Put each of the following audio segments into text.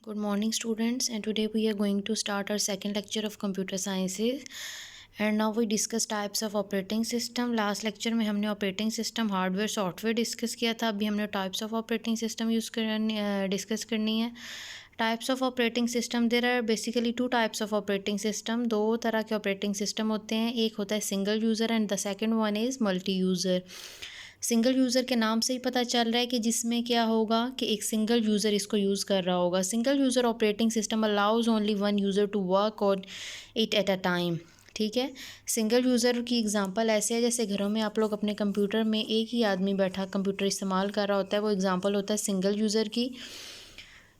Good morning, students, and today we are going to start our second lecture of computer sciences. And now we discuss types of operating system. Last lecture में हमने operating system hardware software discuss किया था. अभी हमने types of operating system discuss करनी है. Types of operating system, there are basically two types of operating system. दो तरह के ऑपरेटिंग सिस्टम होते हैं. एक होता है single user and the second one is multi user. Single user के नाम से ही पता चल रहा है कि जिसमें क्या होगा कि एक सिंगल यूज़र इसको यूज़ कर रहा होगा. Single user operating system allows only one user to work on it at a time. ठीक है. सिंगल यूज़र की एग्जांपल ऐसे है जैसे घरों में आप लोग अपने कंप्यूटर में एक ही आदमी बैठा कंप्यूटर इस्तेमाल कर रहा होता है. वो एग्जांपल होता है सिंगल यूज़र की.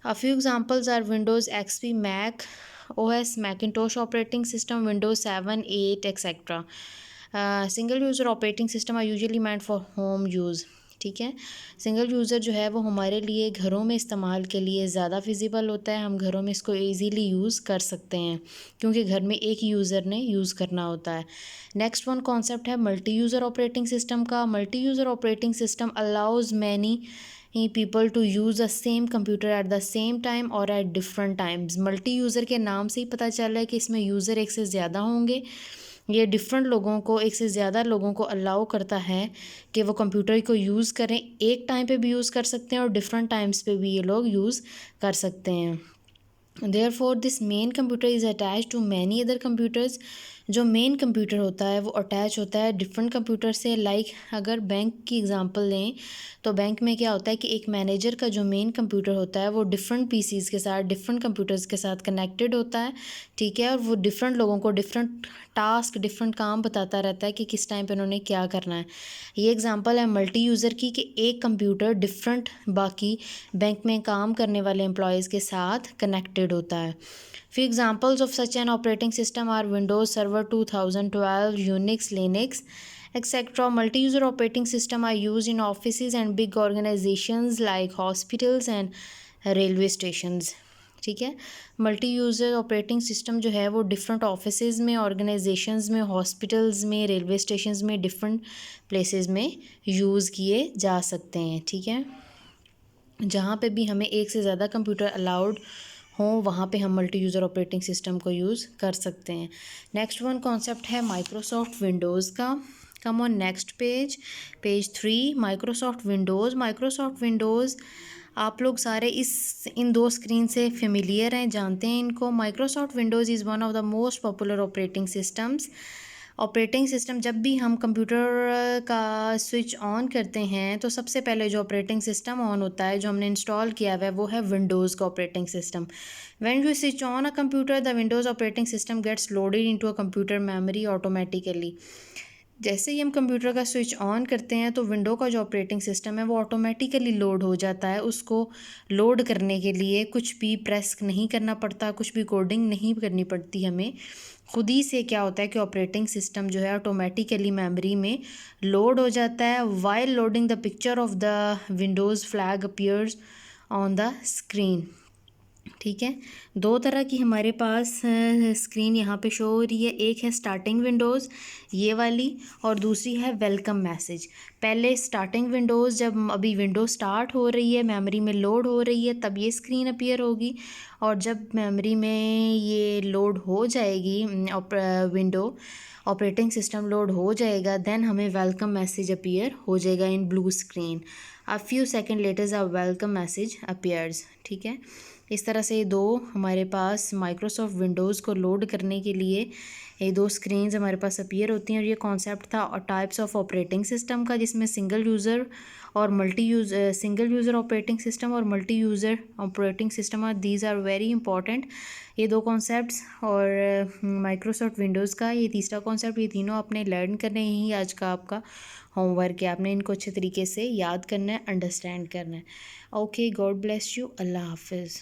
A few examples are Windows XP, Mac OS, Macintosh operating system, Windows 7, 8, etc. Single user operating system are usually meant for home use. ठीक है. सिंगल यूज़र जो है वो हमारे लिए घरों में इस्तेमाल के लिए ज़्यादा फिजिबल होता है. हम घरों में इसको ईज़िली यूज़ कर सकते हैं क्योंकि घर में एक ही यूज़र ने यूज़ करना होता है. नेक्स्ट वन कॉन्सेप्ट है मल्टी यूज़र ऑपरेटिंग सिस्टम का. Multi user operating system allows many people to use the same computer at the same time or at different times. Multi user के नाम से ही पता चल रहा है कि इसमें यूज़र एक से ज़्यादा होंगे. ये डिफरेंट लोगों को, एक से ज़्यादा लोगों को अलाउ करता है कि वो कंप्यूटर को यूज़ करें. एक टाइम पे भी यूज़ कर सकते हैं और डिफरेंट टाइम्स पे भी ये लोग यूज़ कर सकते हैं. Therefore this main computer is attached to many other computers. जो मेन कंप्यूटर होता है वो अटैच होता है डिफरेंट कंप्यूटर से. लाइक अगर बैंक की एग्जांपल लें तो बैंक में क्या होता है कि एक मैनेजर का जो मेन कंप्यूटर होता है वो डिफरेंट पीसीज के साथ, डिफरेंट कंप्यूटर्स के साथ कनेक्टेड होता है. ठीक है. और वो डिफरेंट लोगों को डिफरेंट टास्क, डिफरेंट काम बताता रहता है कि किस टाइम पे उन्होंने क्या करना है. ये एग्जांपल है मल्टी यूज़र की कि एक कंप्यूटर डिफरेंट बाकी बैंक में काम करने वाले एम्प्लॉयज़ के साथ कनेक्टेड होता है. Few examples of such an operating system are Windows Server 2012, Unix, Linux, etc. Multi-user operating system are used in offices and big organizations like hospitals and railway stations. ठीक है. मल्टी यूज़र ऑपरेटिंग सिस्टम जो है वो different offices में, organisations में, hospitals में, railway stations में, different places में यूज़ किए जा सकते हैं. ठीक है. जहाँ पे भी हमें एक से ज़्यादा कंप्यूटर अलाउड हो वहाँ पे हम मल्टी यूज़र ऑपरेटिंग सिस्टम को यूज़ कर सकते हैं. नेक्स्ट वन कॉन्सेप्ट है माइक्रोसॉफ्ट विंडोज़ का. Come on next page 3. Microsoft Windows आप लोग सारे इन दो स्क्रीन से फेमिलियर हैं, जानते हैं इनको. Microsoft Windows is one of the most popular operating systems. Operating system जब भी हम कंप्यूटर का स्विच ऑन करते हैं तो सबसे पहले जो ऑपरेटिंग सिस्टम ऑन होता है, जो हमने इंस्टॉल किया हुआ है, वो है विंडोज़ का operating system. When you switch on a computer the Windows operating system gets loaded into a computer memory automatically. जैसे ही हम कंप्यूटर का स्विच ऑन करते हैं तो विंडो का जो ऑपरेटिंग सिस्टम है वो ऑटोमेटिकली लोड हो जाता है. उसको लोड करने के लिए कुछ भी प्रेस नहीं करना पड़ता, कुछ भी कोडिंग नहीं करनी पड़ती हमें. खुद ही से क्या होता है कि ऑपरेटिंग सिस्टम जो है ऑटोमेटिकली मेमोरी में लोड हो जाता है. While loading the picture of the Windows flag appears on the screen. ठीक है. दो तरह की हमारे पास स्क्रीन यहाँ पे शो हो रही है. एक है स्टार्टिंग विंडोज़ ये वाली और दूसरी है वेलकम मैसेज. पहले स्टार्टिंग विंडोज़ जब अभी विंडो स्टार्ट हो रही है, मेमोरी में लोड हो रही है, तब ये स्क्रीन अपीयर होगी. और जब मेमोरी में ये लोड हो जाएगी, विंडो ऑपरेटिंग सिस्टम लोड हो जाएगा, देन हमें वेलकम मैसेज अपीयर हो जाएगा in blue screen. A few second letters a welcome message appears. ठीक है. इस तरह से दो हमारे पास माइक्रोसॉफ्ट विंडोज़ को लोड करने के लिए ये दो स्क्रीन्स हमारे पास अपीयर होती हैं. और ये कॉन्सेप्ट था और टाइप्स ऑफ ऑपरेटिंग सिस्टम का, जिसमें सिंगल यूज़र ऑपरेटिंग सिस्टम और multi user operating system are these are very important. ये दो कॉन्सेप्ट्स और माइक्रोसॉफ्ट विंडोज़ का ये तीसरा कॉन्सेप्ट, ये तीनों आपने लर्न करने ही आज का आपका होमवर्क है. आपने इनको अच्छे तरीके से याद करना है, अंडरस्टैंड करना है. Okay, God bless you. Allah हाफिज़.